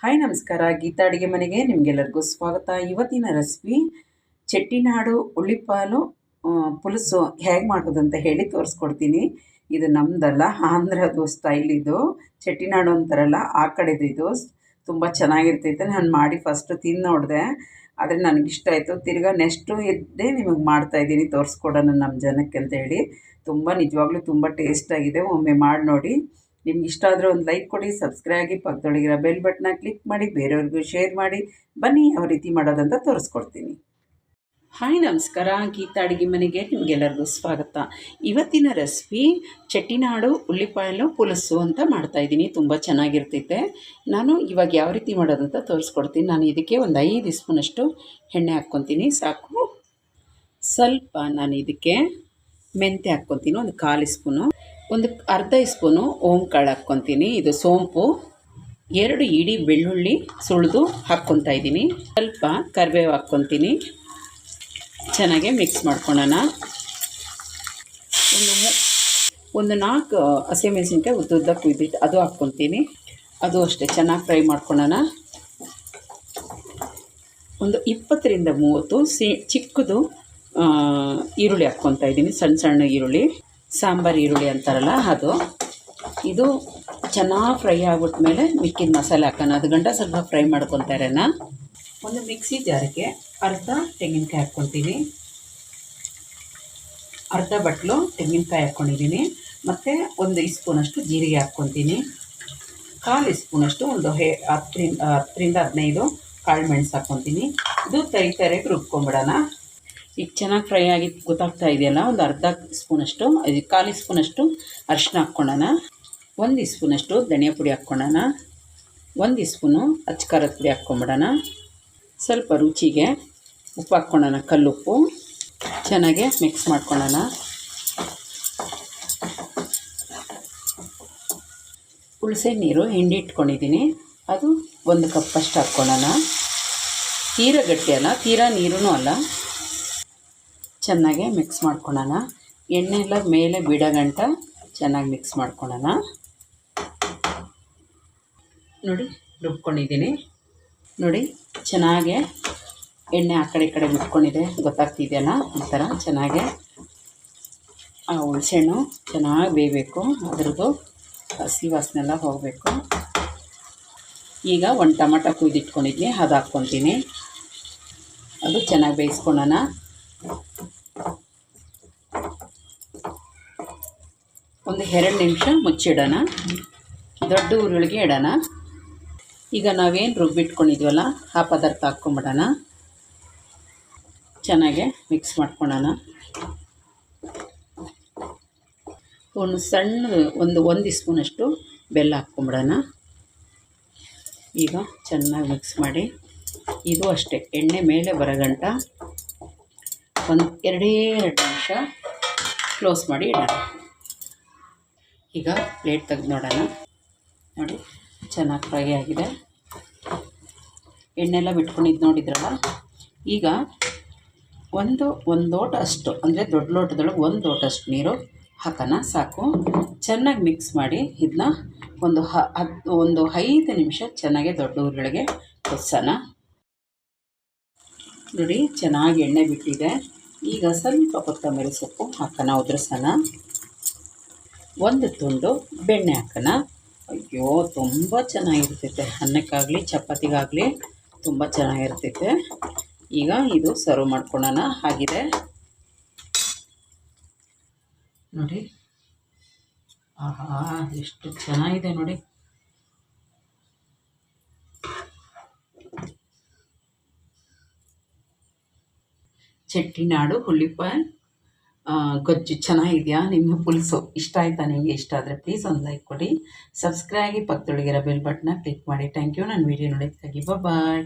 Hi ನಮಸ್ಕಾರ, ಗೀತಾ ಅಡುಗೆ ಮನೆಗೆ ನಿಮಗೆಲ್ಲರಿಗೂ ಸ್ವಾಗತ. ಇವತ್ತಿನ ರೆಸಿಪಿ ಚೆಟ್ಟಿನಾಡು ಉಳ್ಳಿಪಾಲು ಪುಲುಸು ಹೇಗೆ ಮಾಡೋದಂತ ಹೇಳಿ ತೋರಿಸ್ಕೊಡ್ತೀನಿ. ಇದು ನಮ್ಮದಲ್ಲ, ಆಂಧ್ರದು ಸ್ಟೈಲ್. ಇದು ಚೆಟ್ಟಿನಾಡು ಅಂತಾರಲ್ಲ, ಆ ಕಡೆದು. ಇದು ತುಂಬ ಚೆನ್ನಾಗಿರ್ತೈತೆ. ನಾನು ಮಾಡಿ ಫಸ್ಟು ತಿಂದು ನೋಡಿದೆ, ಆದರೆ ನನಗಿಷ್ಟ ಆಯಿತು. ತಿರ್ಗಾ ನೆಕ್ಸ್ಟು ಇದ್ದೇ ನಿಮಗೆ ಮಾಡ್ತಾಯಿದ್ದೀನಿ, ತೋರಿಸ್ಕೊಡೋಣ ನಮ್ಮ ಜನಕ್ಕೆ ಅಂತ ಹೇಳಿ. ನಿಜವಾಗ್ಲೂ ತುಂಬ ಟೇಸ್ಟಾಗಿದೆ. ಒಮ್ಮೆ ಮಾಡಿ ನೋಡಿ. ನಿಮ್ಗೆ ಇಷ್ಟ ಆದರೆ ಒಂದು ಲೈಕ್ ಕೊಡಿ, ಸಬ್ಸ್ಕ್ರೈಬ್ ಆಗಿ, ಪಕ್ಕದೊಳಗಿರೋ ಬೆಲ್ ಬಟನ್ನ ಕ್ಲಿಕ್ ಮಾಡಿ, ಬೇರೆಯವ್ರಿಗೂ ಶೇರ್ ಮಾಡಿ. ಬನ್ನಿ ಯಾವ ರೀತಿ ಮಾಡೋದಂತ ತೋರಿಸ್ಕೊಡ್ತೀನಿ. ಹಾಯ್ ನಮಸ್ಕಾರ, ಗೀತಾ ಅಡುಗೆ ಮನೆಗೆ ನಿಮಗೆಲ್ಲರಿಗೂ ಸ್ವಾಗತ. ಇವತ್ತಿನ ರೆಸಿಪಿ ಚೆಟ್ಟಿನಾಡು ಉಳ್ಳಿಪಾಲು ಪುಲುಸು ಅಂತ ಮಾಡ್ತಾಯಿದ್ದೀನಿ. ತುಂಬ ಚೆನ್ನಾಗಿರ್ತೈತೆ. ನಾನು ಇವಾಗ ಯಾವ ರೀತಿ ಮಾಡೋದಂತ ತೋರಿಸ್ಕೊಡ್ತೀನಿ. ನಾನು ಇದಕ್ಕೆ ಒಂದು 5 ಸ್ಪೂನಷ್ಟು ಎಣ್ಣೆ ಹಾಕ್ಕೊತೀನಿ, ಸಾಕು. ಸ್ವಲ್ಪ ನಾನು ಇದಕ್ಕೆ ಮೆಂತ್ಯ ಹಾಕ್ಕೊತೀನಿ, ಒಂದು 1/4 ಸ್ಪೂನು. ಒಂದು ಅರ್ಧ ಸ್ಪೂನು ಓಂಕಾಳು ಹಾಕ್ಕೊತೀನಿ, ಇದು ಸೋಂಪು. 2 ಇಡೀ ಬೆಳ್ಳುಳ್ಳಿ ಸುಳಿದು ಹಾಕ್ಕೊತಾ ಇದ್ದೀನಿ. ಸ್ವಲ್ಪ ಕರಿಬೇವು ಹಾಕ್ಕೊತೀನಿ. ಚೆನ್ನಾಗೆ ಮಿಕ್ಸ್ ಮಾಡ್ಕೊಳ್ಳೋಣ. ಒಂದು 4 ಹಸಿಮೆಣಸಿನ್ಕಾಯಿ ಉದ್ದುದ್ದ ಕುಯ್ದಿಟ್ಟು ಅದು ಹಾಕ್ಕೊತೀನಿ. ಅದು ಅಷ್ಟೇ ಚೆನ್ನಾಗಿ ಫ್ರೈ ಮಾಡ್ಕೊಳ್ಳೋಣ. ಒಂದು 20 ರಿಂದ 30 ಚಿಕ್ಕದು ಈರುಳ್ಳಿ ಹಾಕ್ಕೊತಾ ಇದ್ದೀನಿ, ಸಣ್ಣ ಸಣ್ಣ ಈರುಳ್ಳಿ, ಸಾಂಬಾರು ಈರುಳ್ಳಿ ಅಂತಾರಲ್ಲ ಅದು. ಇದು ಚೆನ್ನಾಗಿ ಫ್ರೈ ಆಗ್ಬಿಟ್ಮೇಲೆ ಮಿಕ್ಕಿದ ಮಸಾಲೆ ಹಾಕೋಣ. ಅದು ಗಂಟ ಸ್ವಲ್ಪ ಫ್ರೈ ಮಾಡ್ಕೊತಾ ಇರೋಣ. ಒಂದು ಮಿಕ್ಸಿ ಜಾರಿಗೆ ಅರ್ಧ ತೆಂಗಿನಕಾಯಿ ಹಾಕ್ಕೊತೀನಿ, ಅರ್ಧ ಬಟ್ಲು ತೆಂಗಿನಕಾಯಿ ಹಾಕ್ಕೊಂಡಿದ್ದೀನಿ. ಮತ್ತು 1 ಸ್ಪೂನಷ್ಟು ಜೀರಿಗೆ ಹಾಕ್ಕೊತೀನಿ, 1/4 ಸ್ಪೂನಷ್ಟು ಒಂದು 10 ರಿಂದ 15 ಕಾಳು ಮೆಣಸು ಹಾಕ್ಕೊತೀನಿ. ಇದು ತರಿತರಿಗೆ ರುಬ್ಕೊಂಬಿಡೋಣ. ಈಗ ಚೆನ್ನಾಗಿ ಫ್ರೈ ಆಗಿ ಗೊತ್ತಾಗ್ತಾ ಇದೆಯಲ್ಲ, ಒಂದು ಅರ್ಧ ಸ್ಪೂನಷ್ಟು, 1/4 ಸ್ಪೂನಷ್ಟು ಅರಿಶಿನ ಹಾಕ್ಕೊಳ್ಳೋಣ. 1 ಸ್ಪೂನಷ್ಟು ಧನಿಯಾ ಪುಡಿ ಹಾಕ್ಕೊಳ್ಳೋಣ. 1 ಸ್ಪೂನು ಅಚ್ಚಕಾರದ ಪುಡಿ ಹಾಕ್ಕೊಂಬಿಡೋಣ. ಸ್ವಲ್ಪ ರುಚಿಗೆ ಉಪ್ಪು ಹಾಕ್ಕೊಳ್ಳೋಣ, ಕಲ್ಲುಪ್ಪು. ಚೆನ್ನಾಗೆ ಮಿಕ್ಸ್ ಮಾಡ್ಕೊಳ್ಳೋಣ. ಹುಣಸೆ ನೀರು ಹಿಂಡಿಟ್ಕೊಂಡಿದ್ದೀನಿ, ಅದು 1 ಕಪ್ಪಷ್ಟು ಹಾಕ್ಕೊಳ್ಳೋಣ. ತೀರಾ ಗಟ್ಟಿ ಅಲ್ಲ, ತೀರಾ ನೀರೂ ಅಲ್ಲ. ಚೆನ್ನಾಗೆ ಮಿಕ್ಸ್ ಮಾಡ್ಕೊಳ್ಳೋಣ. ಎಣ್ಣೆ ಎಲ್ಲ ಮೇಲೆ ಬಿಡೋಗಂಟ ಚೆನ್ನಾಗಿ ಮಿಕ್ಸ್ ಮಾಡ್ಕೊಳ್ಳೋಣ. ನೋಡಿ, ರುಬ್ಕೊಂಡಿದ್ದೀನಿ. ನೋಡಿ, ಚೆನ್ನಾಗೆ ಎಣ್ಣೆ ಆ ಕಡೆ ಈ ಕಡೆ ಬಿಟ್ಕೊಂಡಿದೆ, ಗೊತ್ತಾಗ್ತಿದೆಯಲ್ಲ. ಈ ಥರ ಚೆನ್ನಾಗೆ ಆ ಹುಣಸೆಹಣ್ಣು ಚೆನ್ನಾಗಿ ಬೇಯಬೇಕು, ಅದರದ್ದು ಹಸಿ ವಾಸನೆ ಎಲ್ಲ ಹೋಗಬೇಕು. ಈಗ 1 ಟೊಮಟೊ ಕುಯ್ದಿಟ್ಕೊಂಡಿದ್ದೀನಿ, ಅದು ಹಾಕ್ಕೊತೀನಿ. ಅದು ಚೆನ್ನಾಗಿ ಬೇಯಿಸ್ಕೊಳ್ಳೋಣ. ಒಂದು 2 ನಿಮಿಷ ಮುಚ್ಚಿಡೋಣ. ದೊಡ್ಡ ಉರುಳಿಗೆ ಇಡೋಣ. ಈಗ ನಾವೇನು ರುಬ್ಬಿಟ್ಕೊಂಡಿದ್ವಲ್ಲ ಆ ಪದಾರ್ಥ ಹಾಕ್ಕೊಂಬಿಡೋಣ. ಚೆನ್ನಾಗೆ ಮಿಕ್ಸ್ ಮಾಡ್ಕೊಳ್ಳೋಣ. ಒಂದು ಸಣ್ಣ ಒಂದು ಸ್ಪೂನಷ್ಟು ಬೆಲ್ಲ ಹಾಕ್ಕೊಂಬಿಡೋಣ. ಈಗ ಚೆನ್ನಾಗಿ ಮಿಕ್ಸ್ ಮಾಡಿ, ಇದು ಅಷ್ಟೇ ಎಣ್ಣೆ ಮೇಲೆ ಬರೋಗಂಟ ಒಂದು 2 ನಿಮಿಷ ಕ್ಲೋಸ್ ಮಾಡಿ ಇಡೋಣ. ಈಗ ಪ್ಲೇಟ್ ತೆಗೆದು ನೋಡೋಣ. ನೋಡಿ, ಚೆನ್ನಾಗಿ ಫ್ರೈ ಆಗಿದೆ. ಎಣ್ಣೆಲ್ಲ ಬಿಟ್ಕೊಂಡಿದ್ದು ನೋಡಿದ್ರಲ್ಲ. ಈಗ ಒಂದು ಲೋಟ ಅಷ್ಟು, ಅಂದರೆ ದೊಡ್ಡ ಲೋಟದೊಳಗೆ 1 ಲೋಟಷ್ಟು ನೀರು ಹಾಕೋಣ, ಸಾಕು. ಚೆನ್ನಾಗಿ ಮಿಕ್ಸ್ ಮಾಡಿ ಇದನ್ನ ಒಂದು 5 ನಿಮಿಷ ಚೆನ್ನಾಗಿ ದೊಡ್ಡ ಉರುಳಿಗೆ ಕುದಿಸೋಣ. ನೋಡಿ, ಚೆನ್ನಾಗಿ ಎಣ್ಣೆ ಬಿಟ್ಟಿದೆ. ಈಗ ಸ್ವಲ್ಪ ಕೊತ್ತಂಬರಿ ಸೊಪ್ಪು ಹಾಕೋಣ, ಉದುರಿಸೋಣ. 1 ತುಂಡು ಬೆಣ್ಣೆ ಹಾಕೋಣ. ಅಯ್ಯೋ, ತುಂಬ ಚೆನ್ನಾಗಿರ್ತೈತೆ. ಅನ್ನಕ್ಕಾಗಲಿ ಚಪಾತಿಗಾಗಲಿ ತುಂಬ ಚೆನ್ನಾಗಿರ್ತೈತೆ. ಈಗ ಇದು ಸರ್ವ್ ಮಾಡ್ಕೊಳ್ಳೋಣ. ಆಗಿದೆ ನೋಡಿ. ಆಹಾ, ಎಷ್ಟು ಚೆನ್ನಾಗಿದೆ ನೋಡಿ. ಚೆಟ್ಟಿನಾಡು ಉಳ್ಳಿಪಾಲು ಗೊಜ್ಜು ಚೆನ್ನಾಗಿದೆಯಾ? ನಿಮ್ಮ ಪುಲುಸು ಇಷ್ಟ ಆಯಿತಾ? ನಿಮಗೆ ಇಷ್ಟ ಆದರೆ ಪ್ಲೀಸ್ ಒಂದು ಲೈಕ್ ಕೊಡಿ, ಸಬ್ಸ್ಕ್ರೈಬ್ ಆಗಿ, ಪಕ್ಕದೊಳಗಿರೋ ಬೆಲ್ ಬಟನ್ನ ಕ್ಲಿಕ್ ಮಾಡಿ. ಥ್ಯಾಂಕ್ ಯು ನನ್ನ ವೀಡಿಯೋ ನೋಡೋದಕ್ಕಾಗಿ. ಬಾಯ್.